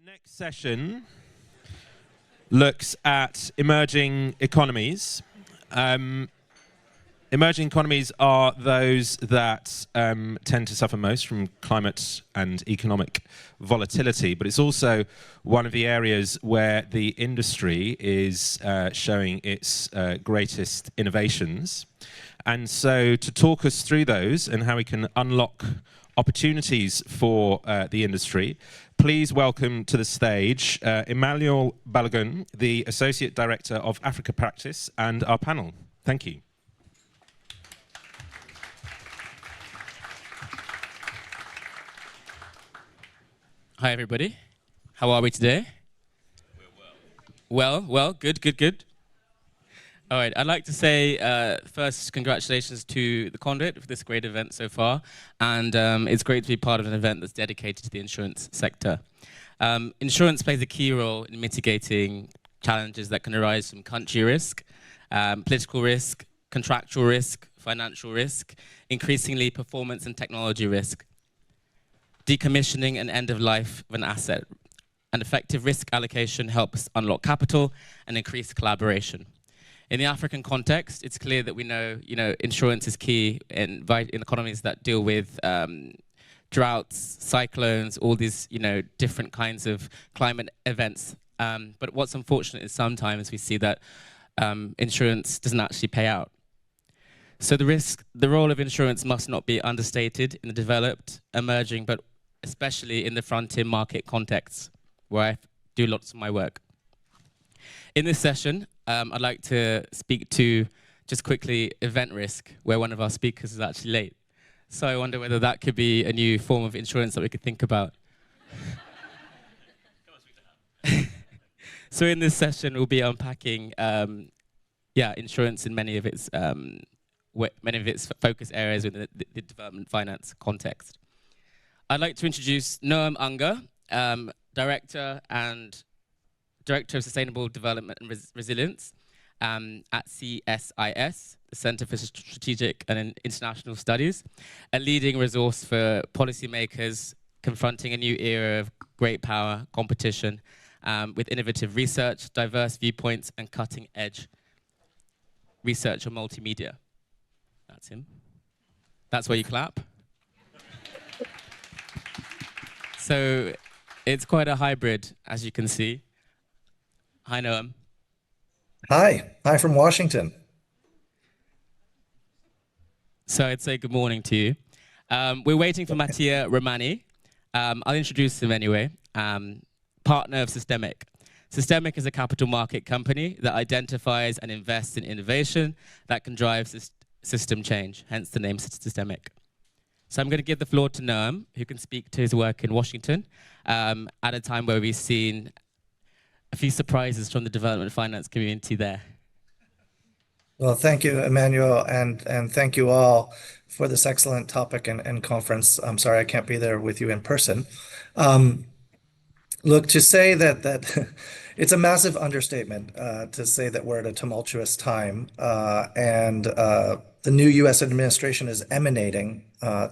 Next session looks at emerging economies. Emerging economies are those that tend to suffer most from climate and economic volatility, but it's also one of the areas where the industry is showing its greatest innovations. And so to talk us through those and how we can unlock opportunities for the industry, please welcome to the stage Emmanuel Balogun, the Associate Director of Africa Practice, and our panel. Thank you. Hi, everybody. How are we today? We're well, good. All right, I'd like to say first, congratulations to the Conduit for this great event so far. And it's great to be part of an event that's dedicated to the insurance sector. Insurance plays a key role in mitigating challenges that can arise from country risk, political risk, contractual risk, financial risk, increasingly performance and technology risk, decommissioning and end of life of an asset. And effective risk allocation helps unlock capital and increase collaboration. In the African context, it's clear that we know, insurance is key in economies that deal with droughts, cyclones, all these, different kinds of climate events. But what's unfortunate is sometimes we see that insurance doesn't actually pay out. So the role of insurance must not be understated in the developed, emerging, but especially in the frontier market contexts, where I do lots of my work. In this session, I'd like to speak to, just quickly, event risk, where one of our speakers is actually late. So I wonder whether that could be a new form of insurance that we could think about. So in this session, we'll be unpacking insurance in many of its focus areas within the development finance context. I'd like to introduce Noam Unger, Director of Sustainable Development and Resilience at CSIS, the Center for Strategic and International Studies, a leading resource for policymakers confronting a new era of great power, competition, with innovative research, diverse viewpoints, and cutting-edge research on multimedia. That's him. That's where you clap. So it's quite a hybrid, as you can see. Hi, Noam. Hi from Washington. So I'd say good morning to you. We're waiting for Mattia Romani. I'll introduce him anyway. Partner of Systemic. Systemic is a capital market company that identifies and invests in innovation that can drive system change, hence the name Systemic. So I'm going to give the floor to Noam, who can speak to his work in Washington at a time where we've seen a few surprises from the development finance community there. Well, thank you, Emmanuel, and thank you all for this excellent topic and conference. I'm sorry I can't be there with you in person. Look, to say that it's a massive understatement to say that we're at a tumultuous time, and the new U.S. administration is emanating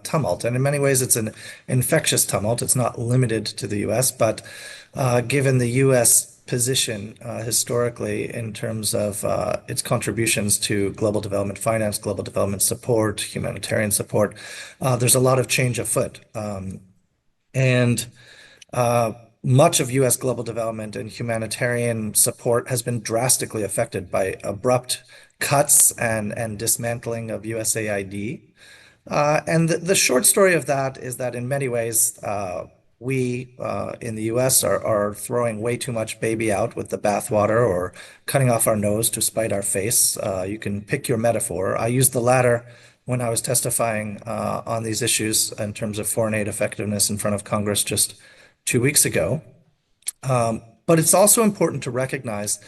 tumult. And in many ways, it's an infectious tumult. It's not limited to the U.S., but given the U.S. position historically in terms of its contributions to global development finance, global development support, humanitarian support, there's a lot of change afoot. Much of U.S. global development and humanitarian support has been drastically affected by abrupt cuts and dismantling of USAID. And the short story of that is that in many ways, we in the US are throwing way too much baby out with the bathwater or cutting off our nose to spite our face. You can pick your metaphor. I used the latter when I was testifying on these issues in terms of foreign aid effectiveness in front of Congress just 2 weeks ago. But it's also important to recognize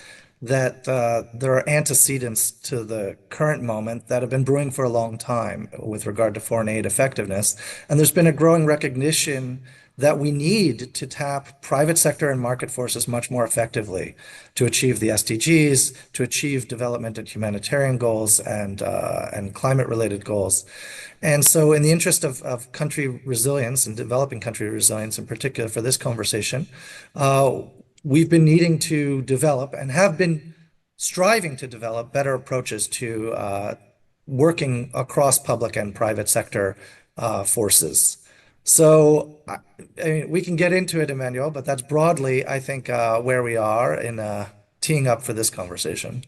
that there are antecedents to the current moment that have been brewing for a long time with regard to foreign aid effectiveness. And there's been a growing recognition that we need to tap private sector and market forces much more effectively to achieve the SDGs, to achieve development and humanitarian goals and climate-related goals. And so in the interest of country resilience and developing country resilience in particular for this conversation, we've been needing to develop and have been striving to develop better approaches to working across public and private sector forces. So I mean, we can get into it, Emmanuel, but that's broadly, I think, where we are in teeing up for this conversation.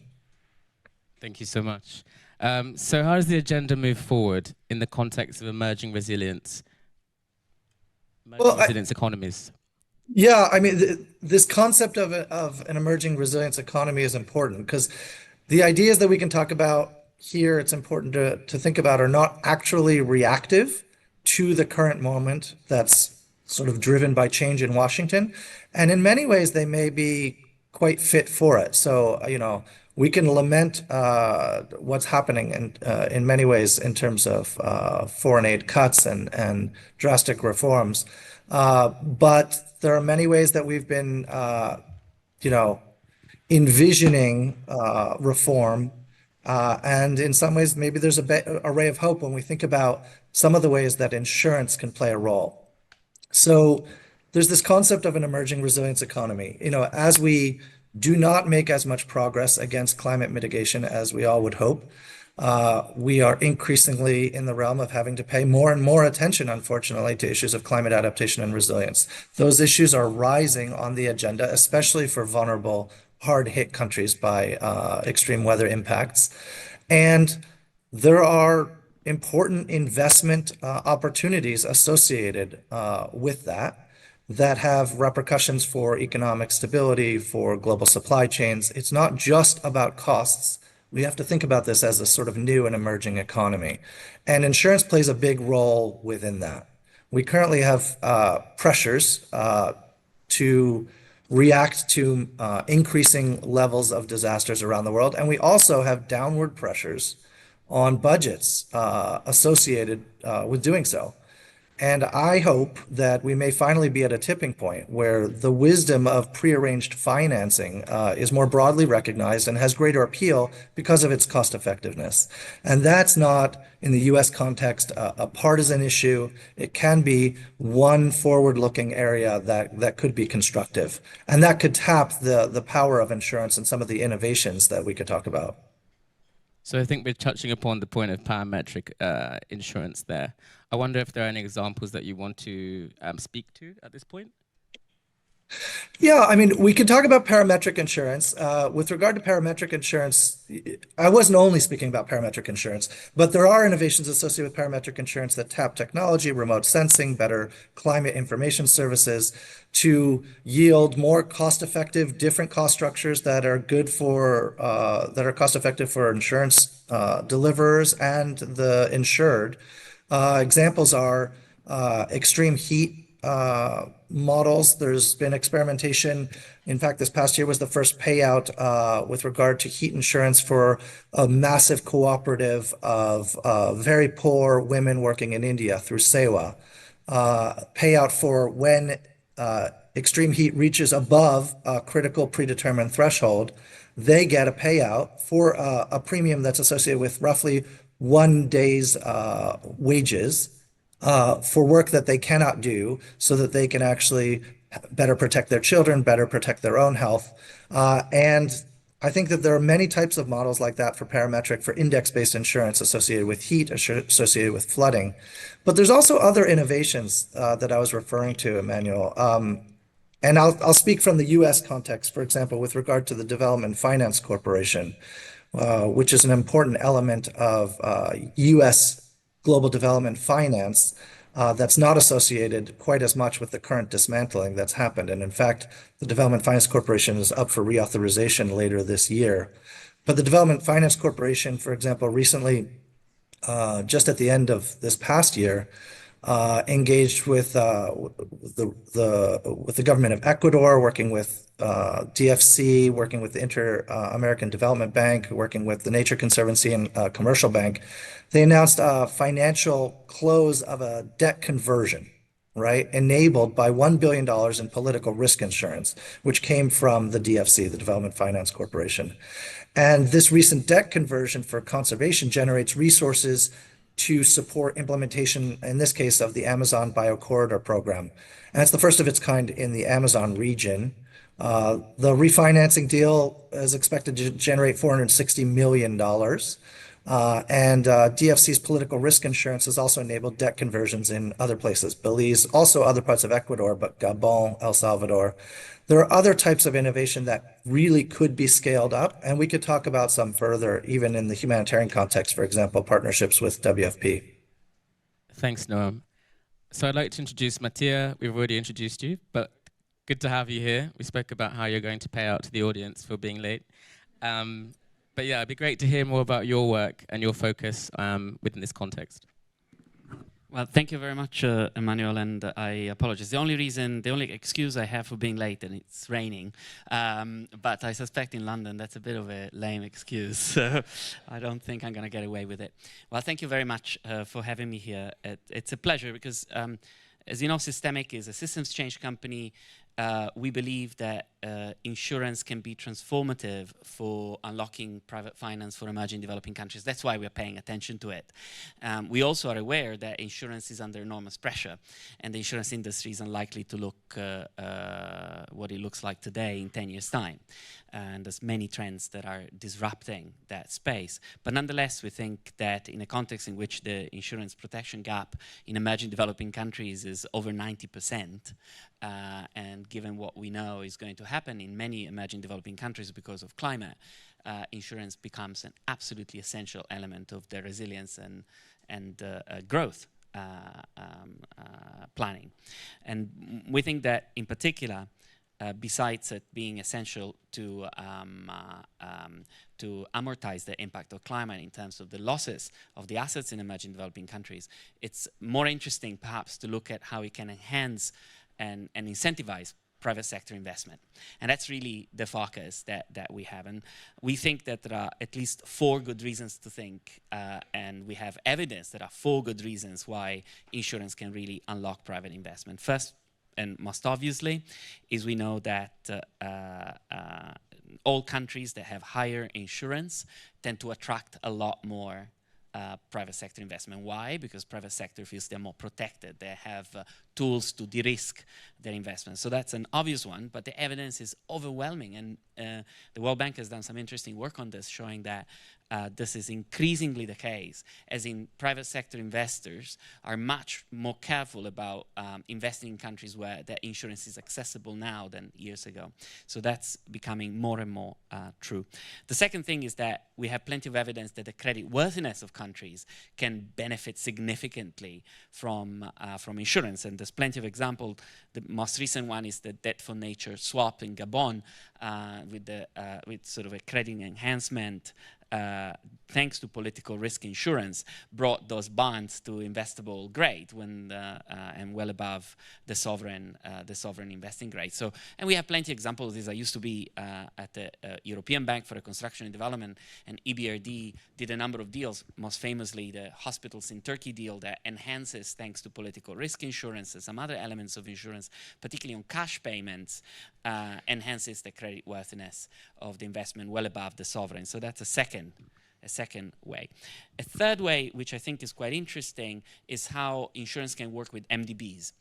Thank you so much. So how does the agenda move forward in the context of emerging resilience economies? Yeah, I mean, this concept of an emerging resilience economy is important because the ideas that we can talk about here, it's important to think about, are not actually reactive to the current moment that's sort of driven by change in Washington. And in many ways, they may be quite fit for it. So, we can lament what's happening in many ways in terms of foreign aid cuts and drastic reforms. But there are many ways that we've been, envisioning reform. And in some ways, maybe there's a ray of hope when we think about some of the ways that insurance can play a role. So there's this concept of an emerging resilience economy. As we do not make as much progress against climate mitigation as we all would hope, we are increasingly in the realm of having to pay more and more attention, unfortunately, to issues of climate adaptation and resilience. Those issues are rising on the agenda, especially for vulnerable, hard-hit countries by extreme weather impacts. And there are important investment opportunities associated with that have repercussions for economic stability, for global supply chains. It's not just about costs. We have to think about this as a sort of new and emerging economy. And insurance plays a big role within that. We currently have pressures to react to increasing levels of disasters around the world. And we also have downward pressures on budgets associated with doing so. And I hope that we may finally be at a tipping point where the wisdom of prearranged financing is more broadly recognized and has greater appeal because of its cost effectiveness. And that's not, in the US context, a partisan issue. It can be one forward-looking area that could be constructive. And that could tap the power of insurance and some of the innovations that we could talk about. So I think we're touching upon the point of parametric insurance there. I wonder if there are any examples that you want to speak to at this point? Yeah, I mean, we could talk about parametric insurance. With regard to parametric insurance, I wasn't only speaking about parametric insurance, but there are innovations associated with parametric insurance that tap technology, remote sensing, better climate information services to yield more cost-effective, different cost structures that are good for, that are cost-effective for insurance deliverers and the insured. Examples are extreme heat models. There's been experimentation. In fact, this past year was the first payout with regard to heat insurance for a massive cooperative of very poor women working in India through SEWA. Payout for when extreme heat reaches above a critical predetermined threshold, they get a payout for a premium that's associated with roughly 1 day's wages for work that they cannot do so that they can actually better protect their children, better protect their own health. And I think that there are many types of models like that for parametric, for index-based insurance associated with heat, associated with flooding. But there's also other innovations that I was referring to, Emmanuel. And I'll speak from the US context, for example, with regard to the Development Finance Corporation, which is an important element of US global development finance that's not associated quite as much with the current dismantling that's happened. And in fact, the Development Finance Corporation is up for reauthorization later this year. But the Development Finance Corporation, for example, recently, just at the end of this past year, engaged with the government of Ecuador, working with DFC, working with the Inter-American Development Bank, working with the Nature Conservancy and Commercial Bank. They announced a financial close of a debt conversion, right, enabled by $1 billion in political risk insurance, which came from the DFC, the Development Finance Corporation. And this recent debt conversion for conservation generates resources to support implementation, in this case, of the Amazon Biocorridor program. And it's the first of its kind in the Amazon region. The refinancing deal is expected to generate $460 million. And DFC's political risk insurance has also enabled debt conversions in other places, Belize, also other parts of Ecuador, but Gabon, El Salvador. There are other types of innovation that really could be scaled up, and we could talk about some further, even in the humanitarian context, for example, partnerships with WFP. Thanks, Noam. So I'd like to introduce Mattia. We've already introduced you, but good to have you here. We spoke about how you're going to pay out to the audience for being late. But yeah, it'd be great to hear more about your work and your focus within this context. Well, thank you very much, Emmanuel, and I apologize. The only excuse I have for being late, and it's raining, but I suspect in London that's a bit of a lame excuse, so I don't think I'm going to get away with it. Well, thank you very much for having me here. It's a pleasure because, as you know, Systemic is a systems change company. We believe that insurance can be transformative for unlocking private finance for emerging developing countries. That's why we're paying attention to it. We also are aware that insurance is under enormous pressure, and the insurance industry is unlikely to look what it looks like today in 10 years' time. And there's many trends that are disrupting that space. But nonetheless, we think that in a context in which the insurance protection gap in emerging developing countries is over 90%, and given what we know is going to happen in many emerging developing countries because of climate, insurance becomes an absolutely essential element of their resilience and growth planning. And we think that in particular, besides it being essential to amortize the impact of climate in terms of the losses of the assets in emerging developing countries, it's more interesting perhaps to look at how we can enhance and incentivize private sector investment. And that's really the focus that we have. And we think that there are at least 4 good reasons to think, and we have evidence that are 4 good reasons why insurance can really unlock private investment. First, and most obviously, is we know that all countries that have higher insurance tend to attract a lot more private sector investment. Why? Because private sector feels they're more protected. They have tools to de-risk their investments. So that's an obvious one, but the evidence is overwhelming. And the World Bank has done some interesting work on this, showing that this is increasingly the case, as in private sector investors are much more careful about investing in countries where their insurance is accessible now than years ago. So that's becoming more and more true. The second thing is that we have plenty of evidence that the credit worthiness of countries can benefit significantly from insurance. And there's plenty of examples. The most recent one is the Debt for Nature swap in Gabon with sort of a credit enhancement thanks to political risk insurance, brought those bonds to investable grade and well above the sovereign investing grade. So, and we have plenty of examples of this. I used to be at the European Bank for Reconstruction and Development, and EBRD did a number of deals, most famously the hospitals in Turkey deal that enhances, thanks to political risk insurance and some other elements of insurance, particularly on cash payments, enhances the credit worthiness of the investment well above the sovereign. So that's a second way. A third way, which I think is quite interesting, is how insurance can work with MDBs.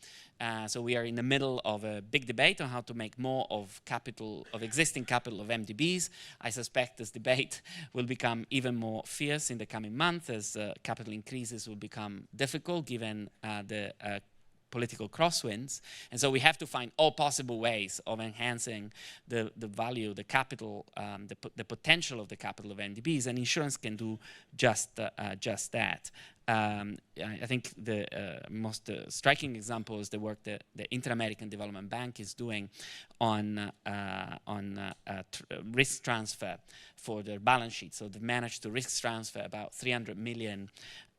So we are in the middle of a big debate on how to make more of existing capital of MDBs. I suspect this debate will become even more fierce in the coming months as capital increases will become difficult given the political crosswinds. And so we have to find all possible ways of enhancing the value, the capital, the potential of the capital of MDBs, and insurance can do just that. I think the most striking example is the work that the Inter-American Development Bank is doing on risk transfer for their balance sheet. So they've managed to risk transfer about $300 million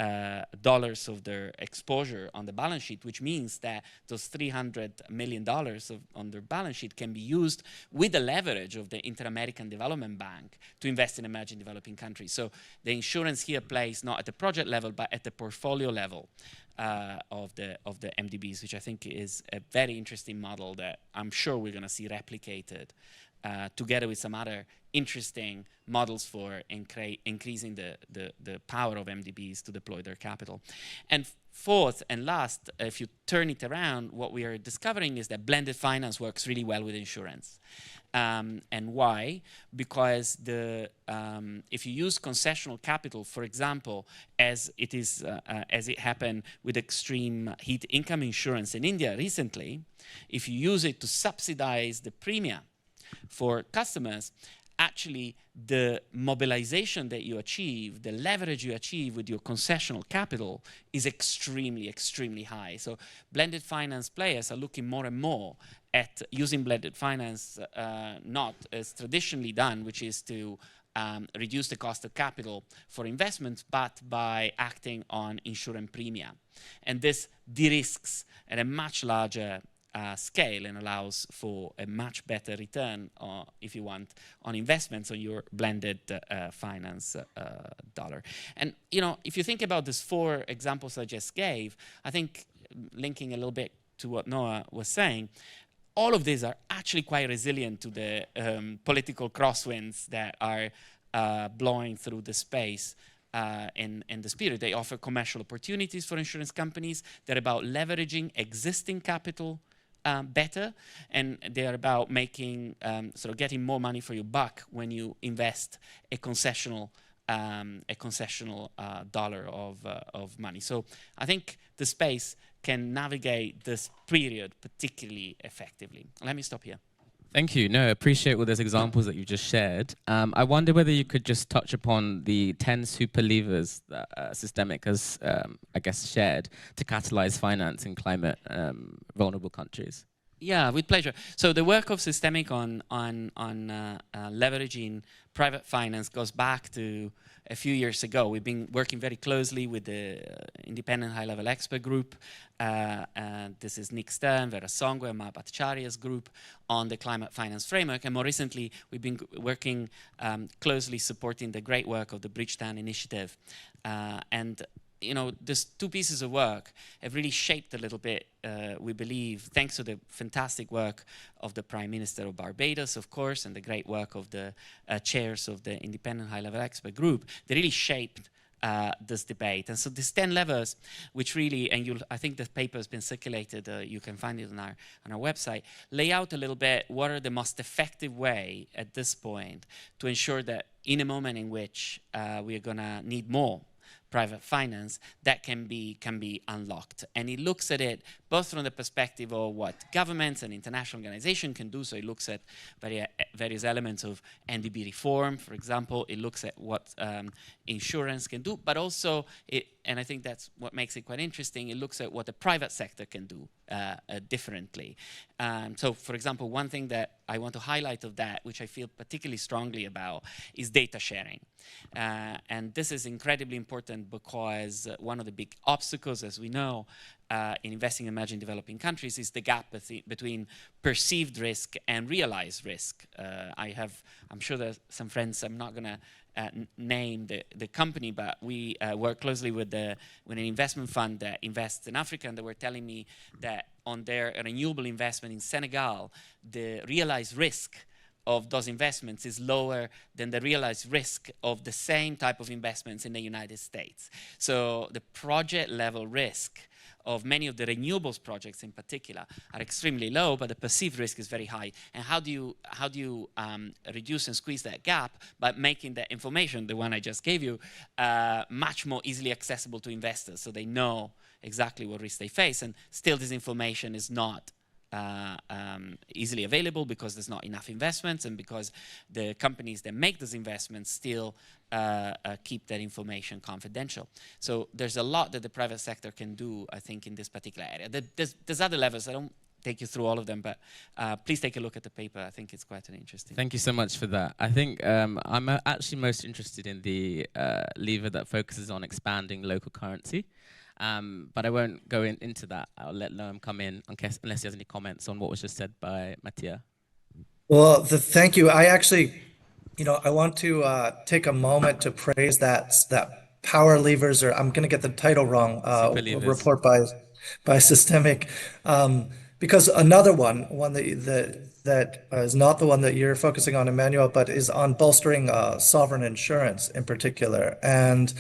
of their exposure on the balance sheet, which means that those $300 million on their balance sheet can be used with the leverage of the Inter-American Development Bank to invest in emerging developing countries. So the insurance here plays not at the project level, but at the portfolio level of the MDBs, which I think is a very interesting model that I'm sure we're going to see replicated together with some other interesting models for increasing the power of MDBs to deploy their capital. And fourth and last, if you turn it around, what we are discovering is that blended finance works really well with insurance. And why? Because if you use concessional capital, for example, as it happened with extreme heat income insurance in India recently, if you use it to subsidize the premium for customers, actually the mobilization that you achieve, the leverage you achieve with your concessional capital is extremely, extremely high. So blended finance players are looking more and more at using blended finance not as traditionally done, which is to reduce the cost of capital for investments, but by acting on insurance premium. And this de-risks at a much larger scale and allows for a much better return, if you want, on investments on your blended finance dollar. And if you think about these 4 examples I just gave, I think linking a little bit to what Noah was saying, all of these are actually quite resilient to the political crosswinds that are blowing through the space. In the spirit, they offer commercial opportunities for insurance companies. They're about leveraging existing capital better, and they are about making sort of getting more money for your buck when you invest a concessional dollar of money. So I think the space can navigate this period particularly effectively. Let me stop here. Thank you. No, I appreciate all those examples that you just shared. I wonder whether you could just touch upon the 10 super levers that Systemic has, I guess, shared to catalyze finance in climate vulnerable countries. Yeah, with pleasure. So the work of Systemic on leveraging private finance goes back to a few years ago. We've been working very closely with the independent high-level expert group. And this is Nick Stern, Vera Songwe, and Mahat Bhattacharya's group on the climate finance framework. And more recently, we've been working closely supporting the great work of the Bridgetown Initiative. These 2 pieces of work have really shaped a little bit, we believe, thanks to the fantastic work of the Prime Minister of Barbados, of course, and the great work of the chairs of the Independent High-Level Expert Group. They really shaped this debate. And so these 10 levers, which really, and I think the paper has been circulated, you can find it on our website, lay out a little bit what are the most effective way at this point to ensure that in a moment in which we are going to need more private finance, that can be unlocked. And it looks at it both from the perspective of what governments and international organizations can do. So it looks at various elements of NDB reform, for example. It looks at what insurance can do, but also, and I think that's what makes it quite interesting, it looks at what the private sector can do differently. So, for example, one thing that I want to highlight of that, which I feel particularly strongly about, is data sharing. And this is incredibly important because one of the big obstacles, as we know, in investing in emerging developing countries is the gap between perceived risk and realized risk. I'm sure there's some friends, I'm not going to name the company, but we work closely with an investment fund that invests in Africa, and they were telling me that on their renewable investment in Senegal, the realized risk of those investments is lower than the realized risk of the same type of investments in the United States. So the project level risk of many of the renewables projects in particular are extremely low, but the perceived risk is very high. And how do you reduce and squeeze that gap? By making that information, the one I just gave you, much more easily accessible to investors, so they know exactly what risk they face. And still, this information is not easily available because there's not enough investments, and because the companies that make those investments still keep that information confidential. So there's a lot that the private sector can do, I think, in this particular area. There's other levels. I don't take you through all of them, but please take a look at the paper. I think it's quite an interesting. Thank you so much for that. I think I'm actually most interested in the lever that focuses on expanding local currency. But I won't go into that. I'll let Noam come in unless he has any comments on what was just said by Mattia. Well, thank you. I actually, I want to take a moment to praise that power levers, or I'm going to get the title wrong, report by Systemic, because another one that is not the one that you're focusing on, Emmanuel, but is on bolstering sovereign insurance in particular, and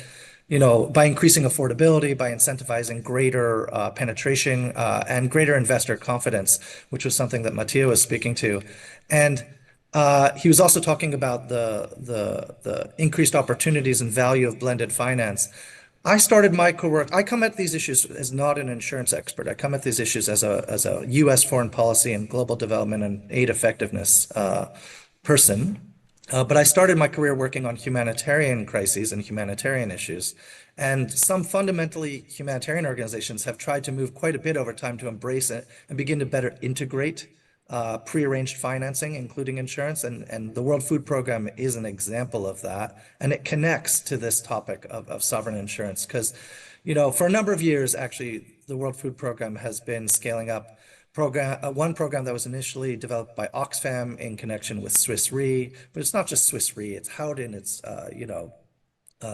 by increasing affordability, by incentivizing greater penetration and greater investor confidence, which was something that Mattia was speaking to. And he was also talking about the increased opportunities and value of blended finance. I started my career. I come at these issues as not an insurance expert. I come at these issues as a U.S. foreign policy and global development and aid effectiveness person. But I started my career working on humanitarian crises and humanitarian issues. And some fundamentally humanitarian organizations have tried to move quite a bit over time to embrace it and begin to better integrate prearranged financing, including insurance. And the World Food Program is an example of that. And it connects to this topic of sovereign insurance because, for a number of years, actually, the World Food Program has been scaling up one program that was initially developed by Oxfam in connection with Swiss Re, but it's not just Swiss Re, it's Howden, it's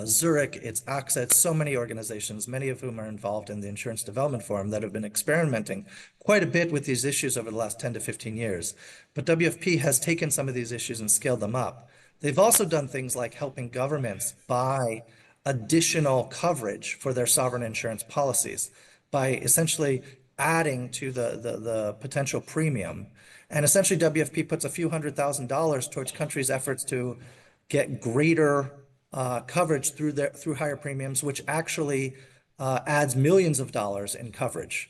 Zurich, it's AXA, it's so many organizations, many of whom are involved in the Insurance Development Forum that have been experimenting quite a bit with these issues over the last 10 to 15 years. But WFP has taken some of these issues and scaled them up. They've also done things like helping governments buy additional coverage for their sovereign insurance policies by essentially adding to the potential premium. And essentially WFP puts a few $100,000 towards countries' efforts to get greater coverage through higher premiums, which actually adds millions of dollars in coverage.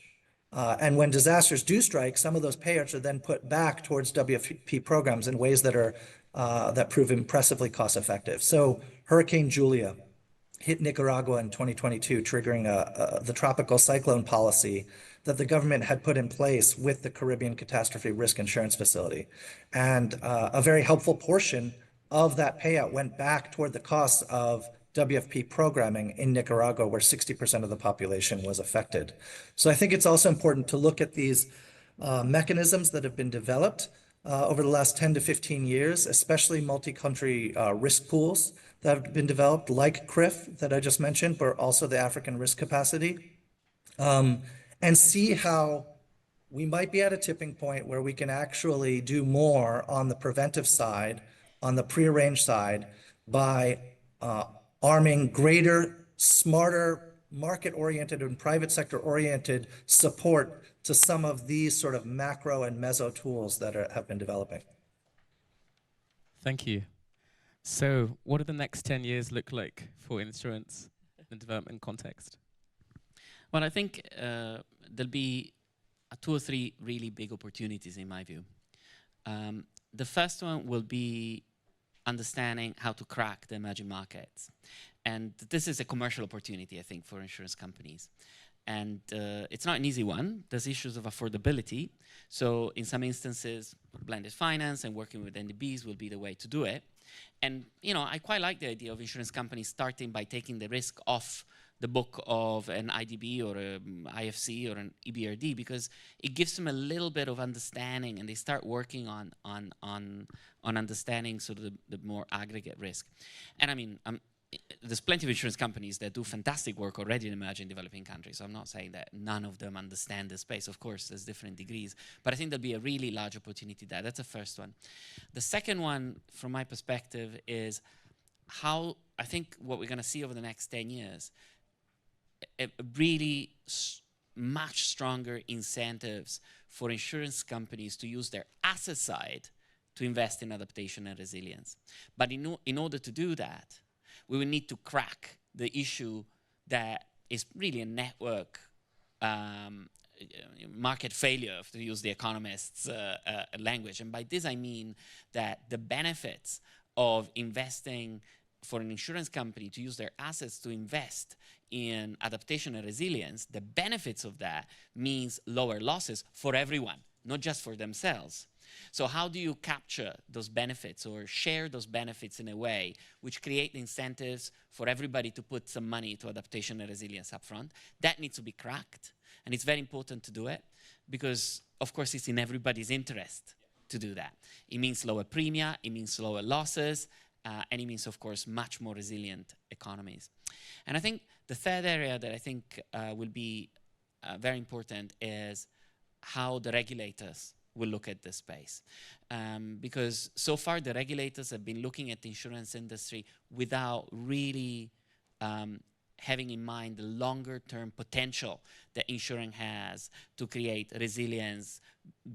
And when disasters do strike, some of those payouts are then put back towards WFP programs in ways that prove impressively cost effective. So Hurricane Julia hit Nicaragua in 2022, triggering the tropical cyclone policy that the government had put in place with the Caribbean Catastrophe Risk Insurance Facility. And a very helpful portion of that payout went back toward the costs of WFP programming in Nicaragua, where 60% of the population was affected. So I think it's also important to look at these mechanisms that have been developed over the last 10 to 15 years, especially multi-country risk pools that have been developed, like CRIF that I just mentioned, but also the African Risk Capacity, and see how we might be at a tipping point where we can actually do more on the preventive side, on the prearranged side, by arming greater, smarter, market-oriented and private sector-oriented support to some of these sort of macro and meso tools that have been developing. Thank you. So what do the next 10 years look like for insurance in the development context? Well, I think there'll be 2 or 3 really big opportunities in my view. The first one will be understanding how to crack the emerging markets. And this is a commercial opportunity, I think, for insurance companies. And it's not an easy one. There's issues of affordability. So in some instances, blended finance and working with NDBs will be the way to do it. And I quite like the idea of insurance companies starting by taking the risk off the book of an IDB or an IFC or an EBRD, because it gives them a little bit of understanding, and they start working on understanding sort of the more aggregate risk. And I mean, there's plenty of insurance companies that do fantastic work already in emerging developing countries. So I'm not saying that none of them understand the space. Of course, there's different degrees. But I think there'll be a really large opportunity there. That's the first one. The second one, from my perspective, is how I think what we're going to see over the next 10 years, a really much stronger incentives for insurance companies to use their asset side to invest in adaptation and resilience. But in order to do that, we will need to crack the issue that is really a network market failure, to use the economists' language. And by this I mean that the benefits of investing for an insurance company to use their assets to invest in adaptation and resilience, the benefits of that means lower losses for everyone, not just for themselves. So how do you capture those benefits or share those benefits in a way which create incentives for everybody to put some money to adaptation and resilience up front? That needs to be cracked. And it's very important to do it because, of course, it's in everybody's interest to do that. It means lower premia, it means lower losses, and it means, of course, much more resilient economies. And I think the third area that I think will be very important is how the regulators will look at this space. Because so far the regulators have been looking at the insurance industry without really having in mind the longer-term potential that insurance has to create resilience,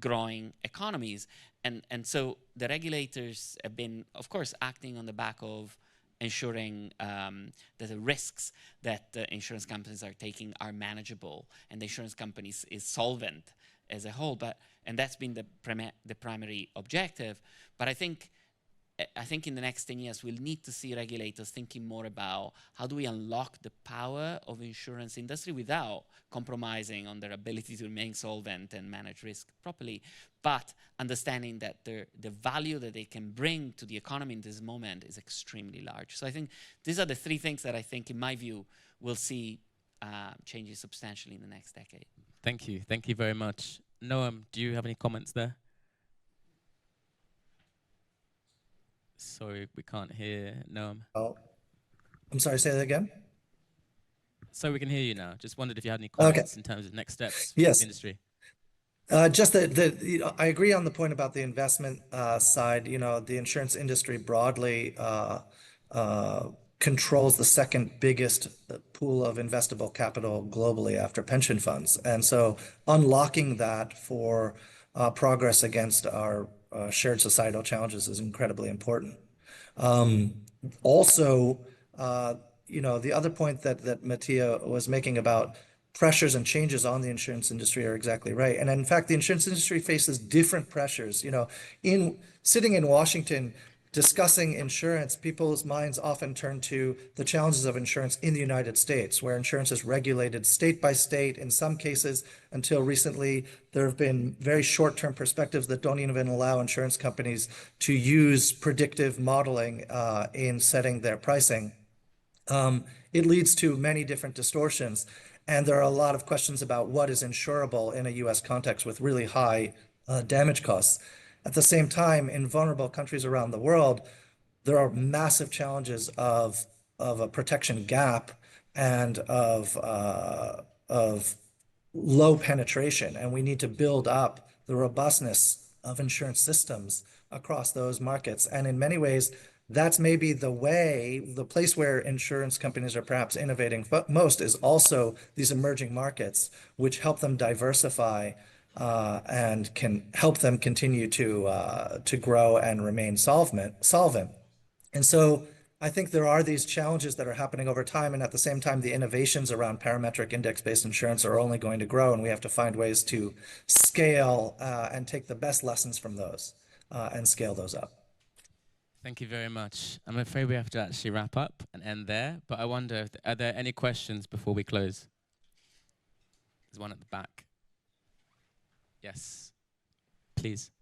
growing economies. And so the regulators have been, of course, acting on the back of ensuring that the risks that the insurance companies are taking are manageable and the insurance companies is solvent as a whole. And that's been the primary objective. But I think in the next 10 years, we'll need to see regulators thinking more about how do we unlock the power of insurance industry without compromising on their ability to remain solvent and manage risk properly, but understanding that the value that they can bring to the economy in this moment is extremely large. So I think these are the three things that I think, in my view, we'll see changes substantially in the next decade. Thank you. Thank you very much. Noam, do you have any comments there? Sorry, we can't hear Noam. Oh, I'm sorry, say that again? So we can hear you now. Just wondered if you had any comments in terms of next steps for the industry. Just I agree on the point about the investment side. You know, the insurance industry broadly controls the second biggest pool of investable capital globally after pension funds. And so unlocking that for progress against our shared societal challenges is incredibly important. Also, you know, the other point that Mattia was making about pressures and changes on the insurance industry are exactly right. And in fact, the insurance industry faces different pressures. You know, sitting in Washington, discussing insurance, people's minds often turn to the challenges of insurance in the United States, where insurance is regulated state by state. In some cases, until recently, there have been very short-term perspectives that don't even allow insurance companies to use predictive modeling in setting their pricing. It leads to many different distortions. And there are a lot of questions about what is insurable in a US context with really high damage costs. At the same time, in vulnerable countries around the world, there are massive challenges of a protection gap and of low penetration. And we need to build up the robustness of insurance systems across those markets. And in many ways, that's maybe the place where insurance companies are perhaps innovating most is also these emerging markets, which help them diversify and can help them continue to grow and remain solvent. And so I think there are these challenges that are happening over time, and at the same time, the innovations around parametric index-based insurance are only going to grow, and we have to find ways to scale and take the best lessons from those and scale those up. Thank you very much. I'm afraid we have to actually wrap up and end there, but I wonder, are there any questions before we close? There's one at the back. Yes, please.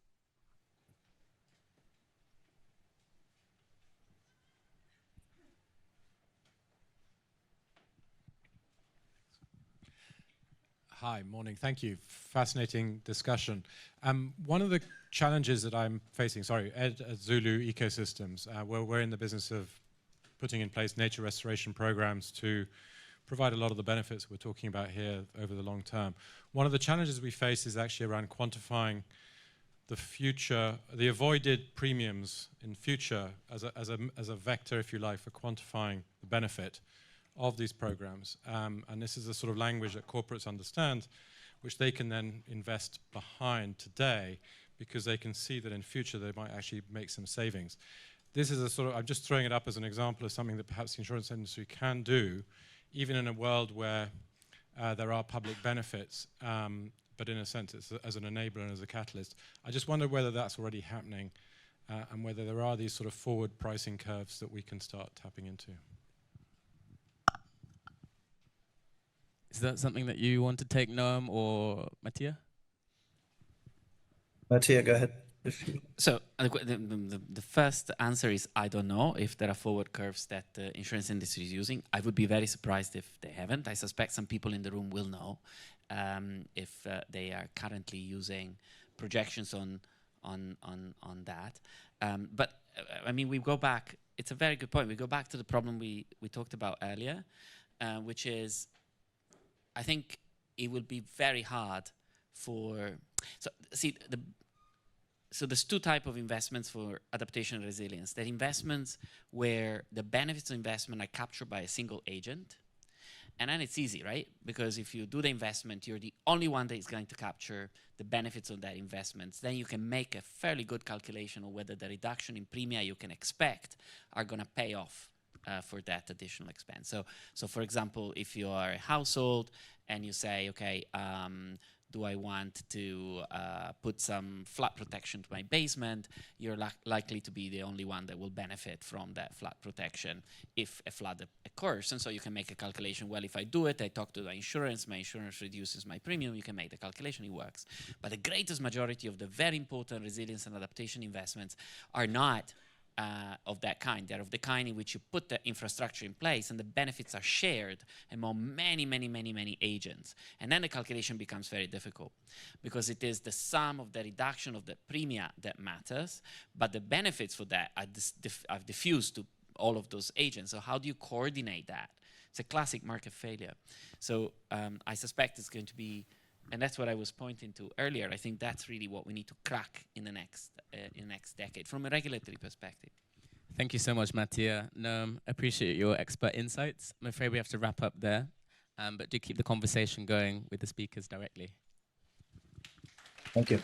Hi, morning. Thank you. Fascinating discussion. One of the challenges that I'm facing, at Zulu Ecosystems, we're in the business of putting in place nature restoration programs to provide a lot of the benefits we're talking about here over the long term. One of the challenges we face is actually around quantifying the future, the avoided premiums in future as a vector, if you like, for quantifying the benefit of these programs. And this is the sort of language that corporates understand, which they can then invest behind today because they can see that in future they might actually make some savings. This is a sort of, I'm just throwing it up as an example of something that perhaps the insurance industry can do, even in a world where there are public benefits, but in a sense it's as an enabler and as a catalyst. I just wonder whether that's already happening and whether there are these sort of forward pricing curves that we can start tapping into. Is that something that you want to take, Noam or Mattia? Mattia, go ahead. So the first answer is I don't know if there are forward curves that the insurance industry is using. I would be very surprised if they haven't. I suspect some people in the room will know if they are currently using projections on that. But I mean, we go back. It's a very good point. We go back to the problem we talked about earlier, which is I think it will be very hard for. So see So there's two types of investments for adaptation and resilience. There are investments where the benefits of investment are captured by a single agent. And then it's easy, right? Because if you do the investment, you're the only one that is going to capture the benefits of that investment. Then you can make a fairly good calculation of whether the reduction in premia you can expect are going to pay off for that additional expense. So for example, if you are a household and you say, okay, do I want to put some flood protection to my basement? You're likely to be the only one that will benefit from that flood protection if a flood occurs. And so you can make a calculation. Well, if I do it, I talk to the insurance. My insurance reduces my premium. You can make the calculation. It works. But the greatest majority of the very important resilience and adaptation investments are not of that kind. They're of the kind in which you put the infrastructure in place and the benefits are shared among many agents. And then the calculation becomes very difficult because it is the sum of the reduction of the premia that matters, but the benefits for that are diffused to all of those agents. So how do you coordinate that? It's a classic market failure. So I suspect it's going to be, and that's what I was pointing to earlier. I think that's really what we need to crack in the next decade from a regulatory perspective. Thank you so much, Mattia. Noam, appreciate your expert insights. I'm afraid we have to wrap up there, but do keep the conversation going with the speakers directly. Thank you.